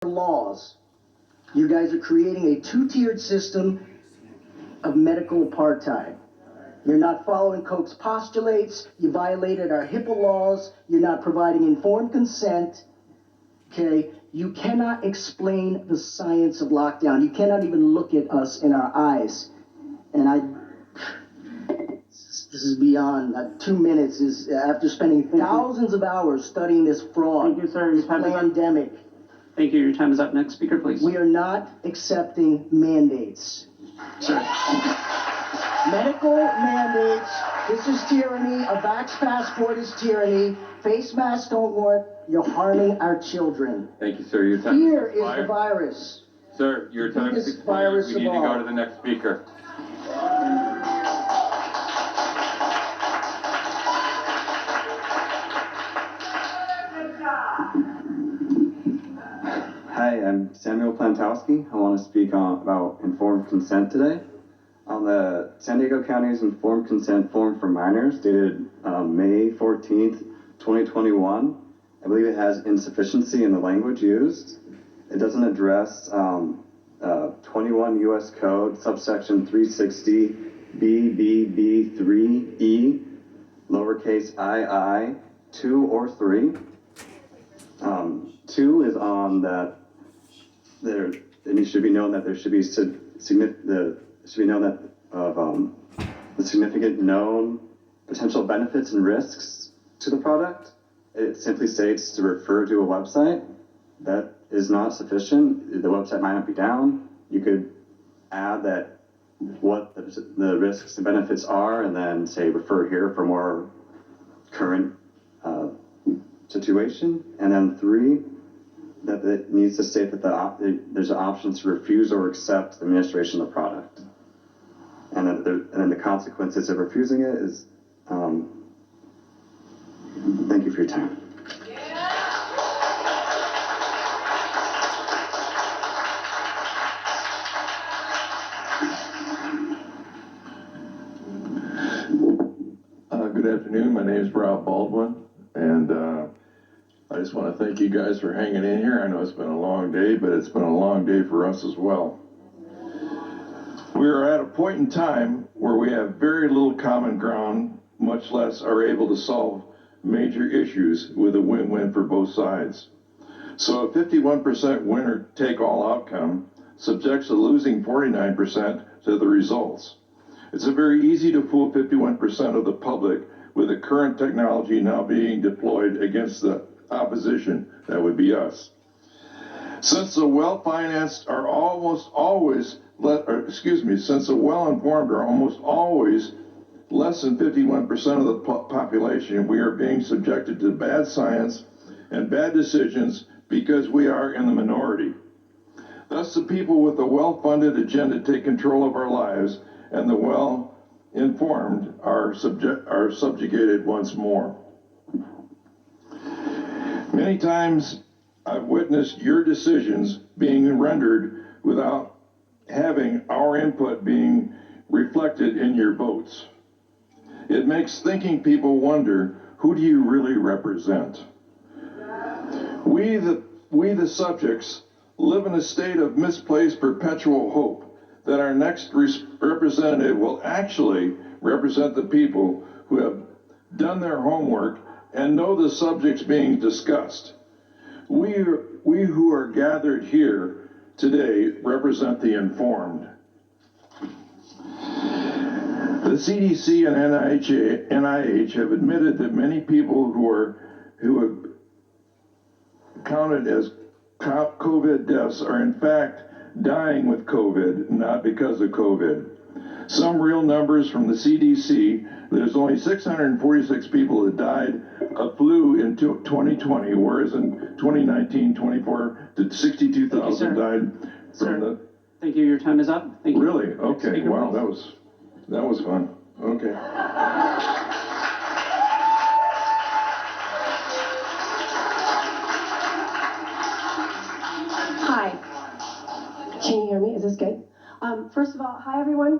laws. You guys are creating a two-tiered system of medical apartheid. You're not following Koch's postulates. You violated our HIPAA laws. You're not providing informed consent. Okay? You cannot explain the science of lockdown. You cannot even look at us in our eyes. And this is beyond 2 minutes. Is after spending thousands of hours studying this fraud, Thank you, sir. this pandemic. Thank you. Your time is up. Next speaker, please. We are not accepting mandates. Sir. Medical mandates. This is tyranny. A vax passport is tyranny. Face masks don't work. You're harming our children. Thank you, sir. Your time Fear is is the expired. virus. Sir, your time is Biggest expired. virus We of need to all. go to the next speaker. Hi, I'm Samuel Plantowski. I want to speak about informed consent today. On the San Diego County's informed consent form for minors dated May 14th, 2021, I believe it has insufficiency in the language used. It doesn't address 21 U.S. Code, subsection 360, BBB3E, lowercase I, 2 or 3. 2 is on that it should be known that there should be the significant known potential benefits and risks to the product. It simply states to refer to a website. That is not sufficient. The website might not be down. You could add that what the risks and benefits are, and then say refer here for more current situation. And then 3, that it needs to state that there's an option to refuse or accept the administration of the product. And then the consequences of refusing it is, thank you for your time. Good afternoon. My name is Rob Baldwin, and I just want to thank you guys for hanging in here. I know it's been a long day, but it's been a long day for us as well. We are at a point in time where we have very little common ground, much less are able to solve major issues with a win-win for both sides. So a 51% winner-take-all outcome subjects the losing 49% to the results. It's a very easy to fool 51% of the public with the current technology now being deployed against the opposition. That would be us. Since the well-financed are almost always, since the well-informed are almost always less than 51% of the population, we are being subjected to bad science and bad decisions because we are in the minority. Thus, the people with a well-funded agenda take control of our lives, and the well-informed are subjugated once more. Many times, I've witnessed your decisions being rendered without having our input being reflected in your votes. It makes thinking people wonder, who do you really represent? We the subjects live in a state of misplaced perpetual hope that our next representative will actually represent the people who have done their homework and know the subjects being discussed. We who are gathered here today represent the informed. The CDC and NIH have admitted that many people who have counted as COVID deaths are in fact dying with COVID, not because of COVID. Some real numbers from the CDC, there's only 646 people that died of flu in 2020, whereas in 2019, 24 to 62,000 died from the... Thank you. Your time is up. Thank you. Really? Okay. Wow, that was fun. Okay. Hi. Can you hear me? Is this good? First of all, hi everyone.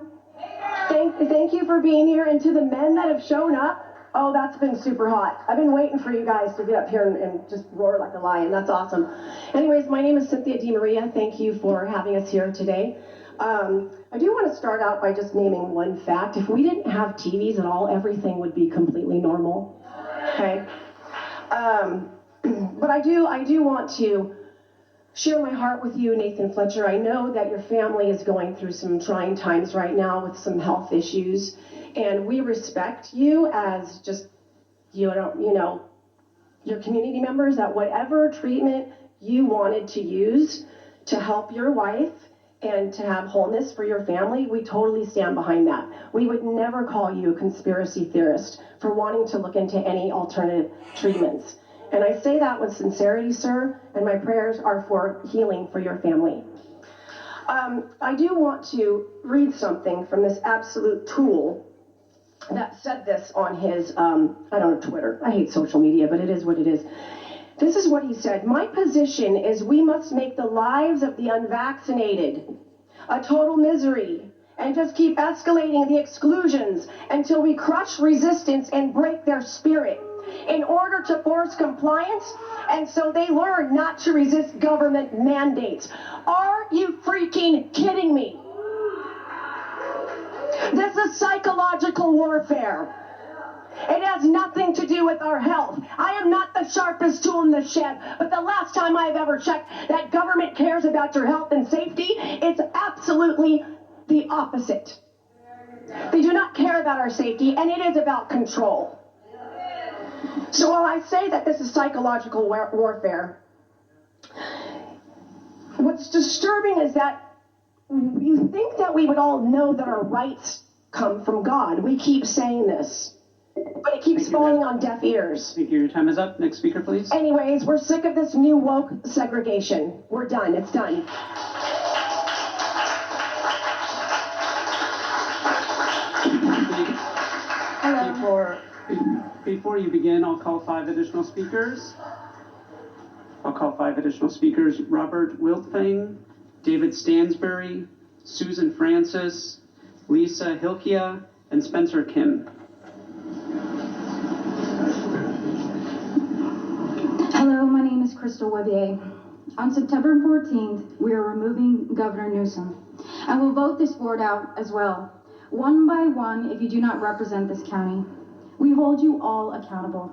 Thank you for being here, and to the men that have shown up, Oh, that's been super hot. I've been waiting for you guys to get up here and just roar like a lion. That's awesome. Anyways, my name is Cynthia DiMaria. Thank you for having us here today. I do want to start out by just naming one fact. If we didn't have TVs at all, everything would be completely normal. Okay? But I do want to share my heart with you, Nathan Fletcher. I know that your family is going through some trying times right now with some health issues, and we respect you as just, your community members, that whatever treatment you wanted to use to help your wife and to have wholeness for your family, we totally stand behind that. We would never call you a conspiracy theorist for wanting to look into any alternative treatments. And I say that with sincerity, sir, and my prayers are for healing for your family. I do want to read something from this absolute tool that said this on his, Twitter. I hate social media, but it is what it is. This is what he said. My position is we must make the lives of the unvaccinated a total misery and just keep escalating the exclusions until we crush resistance and break their spirit in order to force compliance, and so they learn not to resist government mandates. Are you freaking kidding me? This is psychological warfare. It has nothing to do with our health. I am not the sharpest tool in the shed, but the last time I've ever checked that government cares about your health and safety, it's absolutely the opposite. They do not care about our safety, and it is about control. So while I say that this is psychological warfare, what's disturbing is that you think that we would all know that our rights come from God. We keep saying this, but it keeps falling on deaf ears. Thank you. Your time is up. Next speaker, please. Anyways, we're sick of this new woke segregation. We're done. It's done. Hello. Before you begin, I'll call 5 additional speakers. Robert Wiltfang, David Stansbury, Susan Francis, Lisa Hilkia, and Spencer Kim. Hello, my name is Crystal Webier. On September 14th, we are removing Governor Newsom, and we'll vote this board out as well, one by one if you do not represent this county. We hold you all accountable.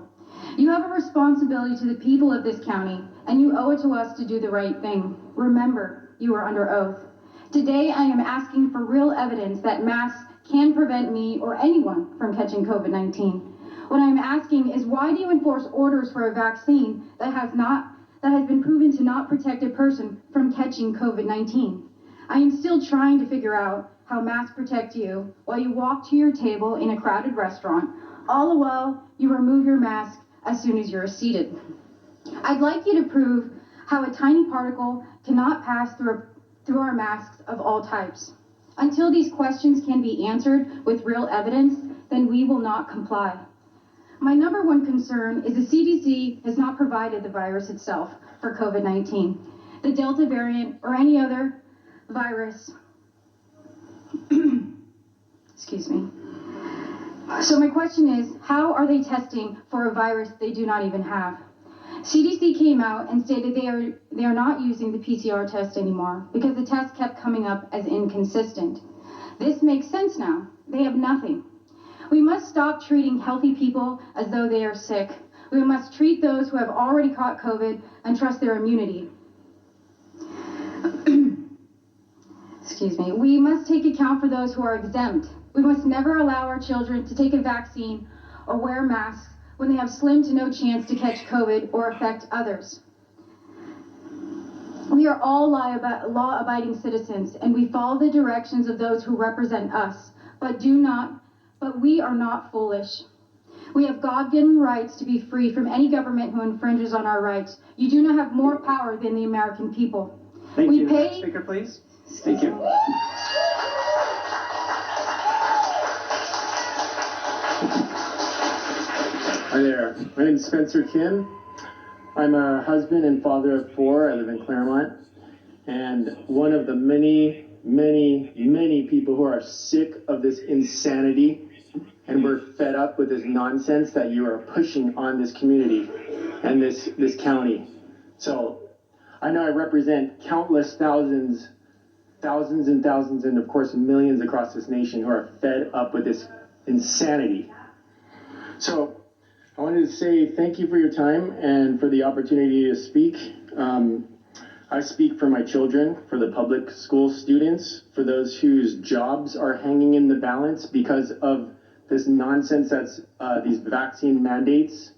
You have a responsibility to the people of this county, and you owe it to us to do the right thing. Remember, you are under oath. Today, I am asking for real evidence that masks can prevent me or anyone from catching COVID-19. What I'm asking is, why do you enforce orders for a vaccine that has been proven to not protect a person from catching COVID-19? I am still trying to figure out how masks protect you while you walk to your table in a crowded restaurant. All the while, you remove your mask as soon as you're seated. I'd like you to prove how a tiny particle cannot pass through our masks of all types. Until these questions can be answered with real evidence, then we will not comply. My number one concern is the CDC has not provided the virus itself for COVID-19, the Delta variant, or any other virus. Excuse me. So my question is, how are they testing for a virus they do not even have? CDC came out and stated they are not using the PCR test anymore because the test kept coming up as inconsistent. This makes sense now. They have nothing. We must stop treating healthy people as though they are sick. We must treat those who have already caught COVID and trust their immunity. Excuse me. We must take account for those who are exempt. We must never allow our children to take a vaccine or wear masks when they have slim to no chance to catch COVID or affect others. We are all law-abiding citizens, and we follow the directions of those who represent us, but we are not foolish. We have God-given rights to be free from any government who infringes on our rights. You do not have more power than the American people. Thank you. Next speaker, please. Thank you. Hi there. My name is Spencer Kim. I'm a husband and father of 4. I live in Claremont. And one of the many people who are sick of this insanity and we're fed up with this nonsense that you are pushing on this community and this county. So I know I represent countless thousands and thousands, and of course millions across this nation who are fed up with this insanity. So I wanted to say thank you for your time and for the opportunity to speak. I speak for my children, for the public school students, for those whose jobs are hanging in the balance because of this nonsense that's these vaccine mandates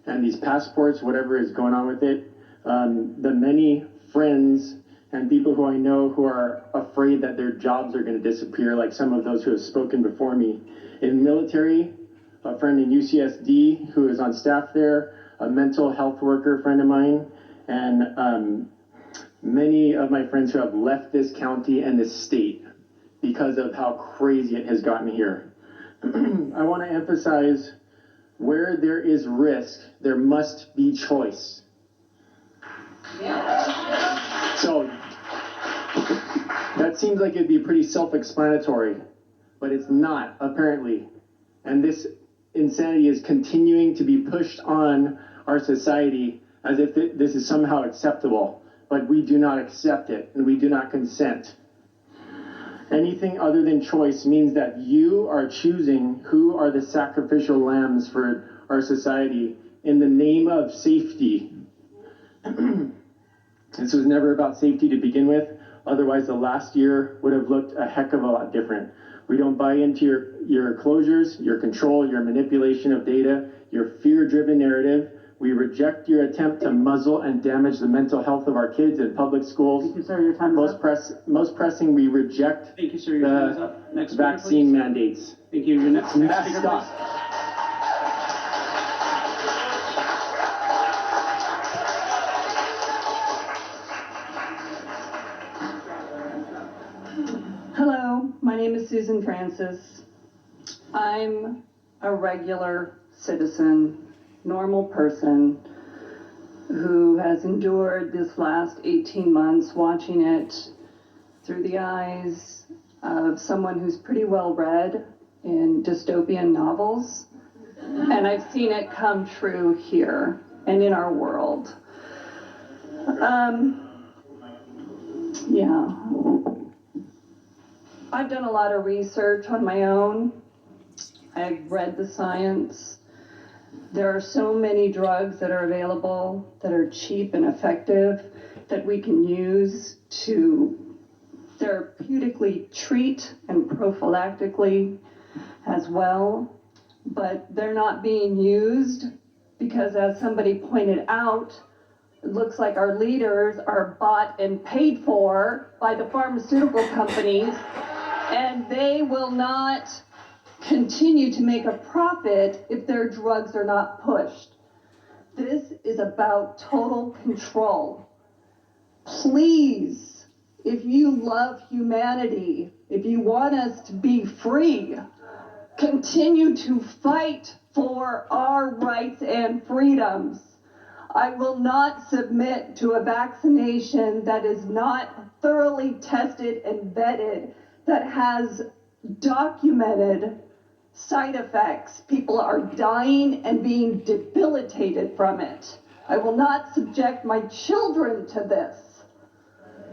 and these passports, whatever is going on with it. The many friends and people who I know who are afraid that their jobs are going to disappear, like some of those who have spoken before me. In military, a friend in UCSD who is on staff there, a mental health worker friend of mine, and many of my friends who have left this county and this state because of how crazy it has gotten here. I want to emphasize, where there is risk, there must be choice. So that seems like it'd be pretty self-explanatory, but it's not, apparently. And this insanity is continuing to be pushed on our society as if this is somehow acceptable, but we do not accept it and we do not consent. Anything other than choice means that you are choosing who are the sacrificial lambs for our society in the name of safety. This was never about safety to begin with. Otherwise, the last year would have looked a heck of a lot different. We don't buy into your closures, your control, your manipulation of data, your fear-driven narrative. We reject your attempt to muzzle and damage the mental health of our kids in public schools. Thank you, sir. Your time is up. Most pressing, we reject Thank you, sir. Your time is up. Next speaker, vaccine please. mandates. Thank you. Your next speaker, please. Stop. Hello, my name is Susan Francis. I'm a regular citizen, normal person who has endured this last 18 months watching it through the eyes of someone who's pretty well read in dystopian novels. And I've seen it come true here and in our world. Yeah. I've done a lot of research on my own. I've read the science. There are so many drugs that are available that are cheap and effective that we can use to therapeutically treat and prophylactically as well. But they're not being used because, as somebody pointed out, it looks like our leaders are bought and paid for by the pharmaceutical companies, and they will not continue to make a profit if their drugs are not pushed. This is about total control. Please, if you love humanity, if you want us to be free, continue to fight for our rights and freedoms. I will not submit to a vaccination that is not thoroughly tested and vetted, that has documented side effects. People are dying and being debilitated from it. I will not subject my children to this.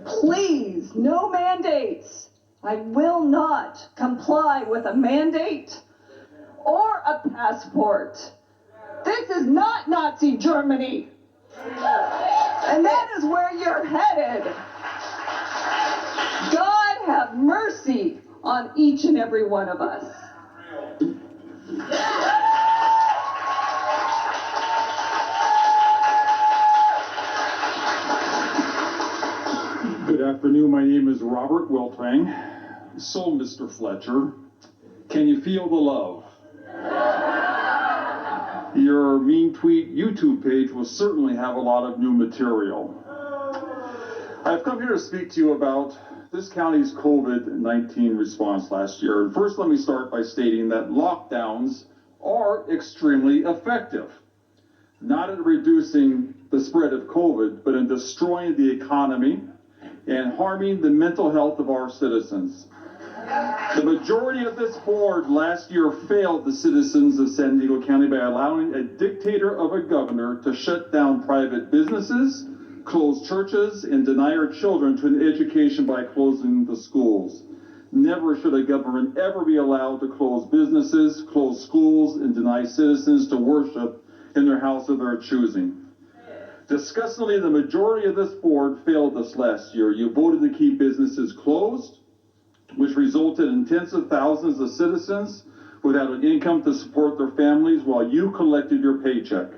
Please, no mandates. I will not comply with a mandate or a passport. This is not Nazi Germany. And that is where you're headed. God have mercy on each and every one of us. Good afternoon, my name is Robert Wiltang. So, Mr. Fletcher, can you feel the love? Your mean tweet YouTube page will certainly have a lot of new material. I've come here to speak to you about this county's COVID-19 response last year. And first, let me start by stating that lockdowns are extremely effective, not in reducing the spread of COVID, but in destroying the economy and harming the mental health of our citizens. The majority of this board last year failed the citizens of San Diego County by allowing a dictator of a governor to shut down private businesses, close churches, and deny our children to an education by closing the schools. Never should a government ever be allowed to close businesses, close schools, and deny citizens to worship in their house of their choosing. Disgustingly, the majority of this board failed this last year. You voted to keep businesses closed, which resulted in tens of thousands of citizens without an income to support their families while you collected your paycheck.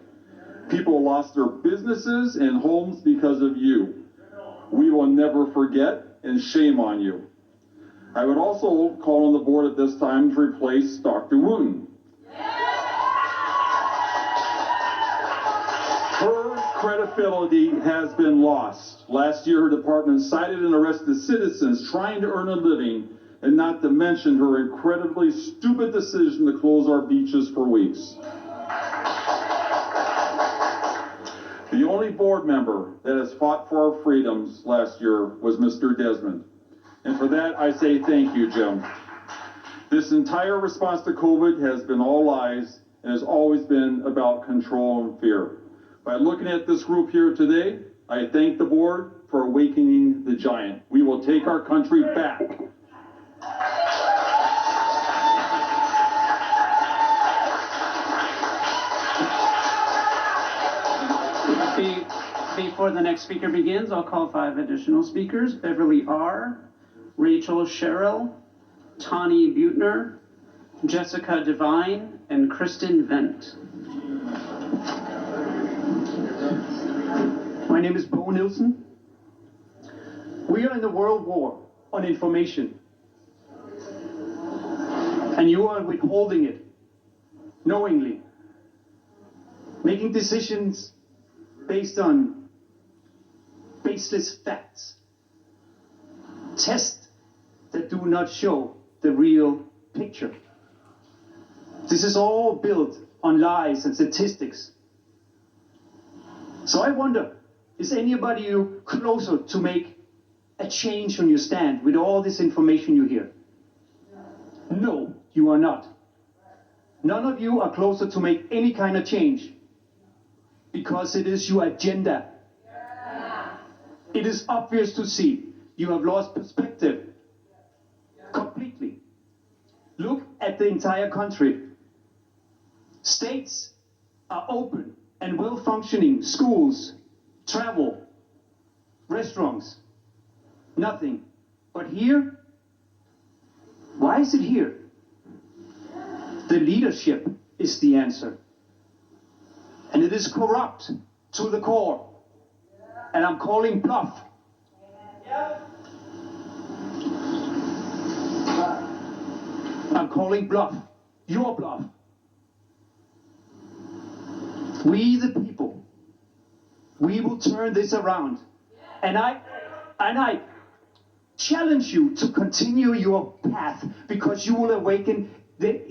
People lost their businesses and homes because of you. We will never forget, and shame on you. I would also call on the board at this time to replace Dr. Wooten. Her credibility has been lost. Last year, her department cited and arrested citizens trying to earn a living, and not to mention her incredibly stupid decision to close our beaches for weeks. The only board member that has fought for our freedoms last year was Mr. Desmond. And for that, I say thank you, Jim. This entire response to COVID has been all lies and has always been about control and fear. By looking at this group here today, I thank the board for awakening the giant. We will take our country back. Before the next speaker begins, I'll call 5 additional speakers: Beverly R., Rachel Sherrill, Tani Butner, Jessica Devine, and Kristen Vent. My name is Bo Nilsson. We are in the world war on information. And you are withholding it, knowingly. Making decisions based on baseless facts. Tests that do not show the real picture. This is all built on lies and statistics. So I wonder, is anybody closer to make a change on your stand with all this information you hear? No, you are not. None of you are closer to make any kind of change because it is your agenda. It is obvious to see you have lost perspective completely. Look at the entire country. States are open and well-functioning. Schools, travel, restaurants, nothing. But here, why is it here? The leadership is the answer. And it is corrupt to the core. And I'm calling bluff. I'm calling bluff. Your bluff. We the people, we will turn this around. And I challenge you to continue your path, because you will awaken the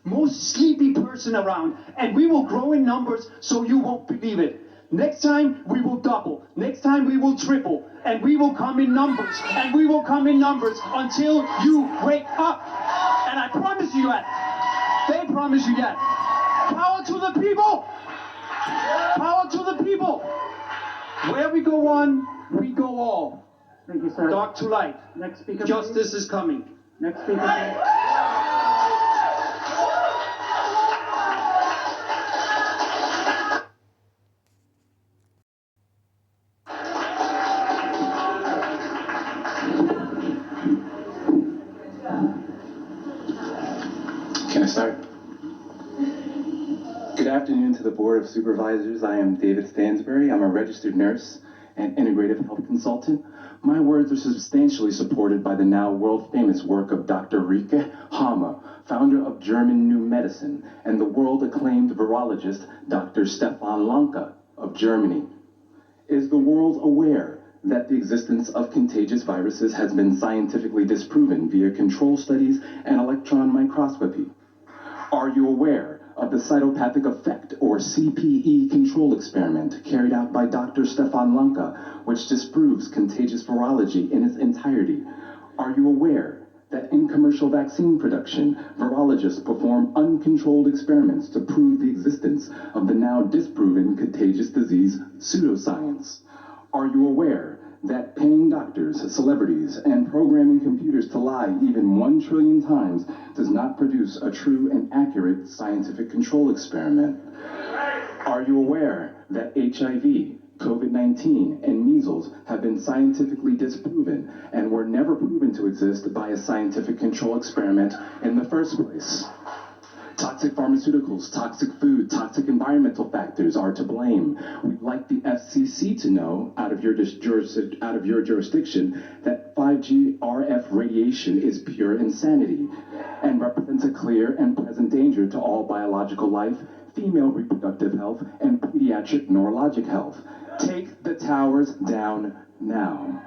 most sleepy person around, and we will grow in numbers so you won't believe it. Next time we will double, next time we will triple, and we will come in numbers, and we will come in numbers until you wake up. And I promise you that. They promise you that. Power to the people! Power to the people! Where we go one, we go all. Thank you, sir. Dark to light. Next speaker, Justice please. is coming. Next speaker, please. Can I start? Good afternoon to the Board of Supervisors. I am David Stansbury. I'm a registered nurse and integrative health consultant. My words are substantially supported by the now world-famous work of Dr. Rike Hammer, founder of German New Medicine, and the world-acclaimed virologist Dr. Stefan Lanka of Germany. Is the world aware that the existence of contagious viruses has been scientifically disproven via control studies and electron microscopy? Are you aware of the cytopathic effect, or CPE, control experiment carried out by Dr. Stefan Lanka, which disproves contagious virology in its entirety? Are you aware that in commercial vaccine production, virologists perform uncontrolled experiments to prove the existence of the now disproven contagious disease pseudoscience? Are you aware that paying doctors, celebrities, and programming computers to lie even 1 trillion times does not produce a true and accurate scientific control experiment? Are you aware that HIV, COVID-19, and measles have been scientifically disproven and were never proven to exist by a scientific control experiment in the first place? Toxic pharmaceuticals, toxic food, toxic environmental factors are to blame. We'd like the FCC to know, out of your jurisdiction, that 5G RF radiation is pure insanity and represents a clear and present danger to all biological life, female reproductive health, and pediatric neurologic health. Take the towers down now.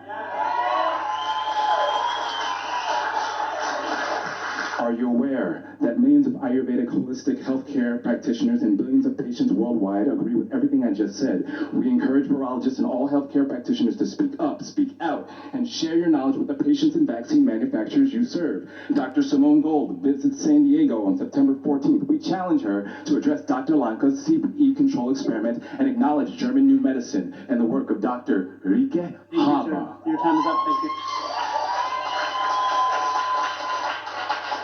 Are you aware that millions of Ayurvedic holistic healthcare practitioners and billions of patients worldwide agree with everything I just said? We encourage virologists and all healthcare practitioners to speak up, speak out, and share your knowledge with the patients and vaccine manufacturers you serve. Dr. Simone Gold visits San Diego on September 14th. We challenge her to address Dr. Lanka's CPE control experiment and acknowledge German new medicine and the work of Dr. Rike Haber. Your time is up. Thank you.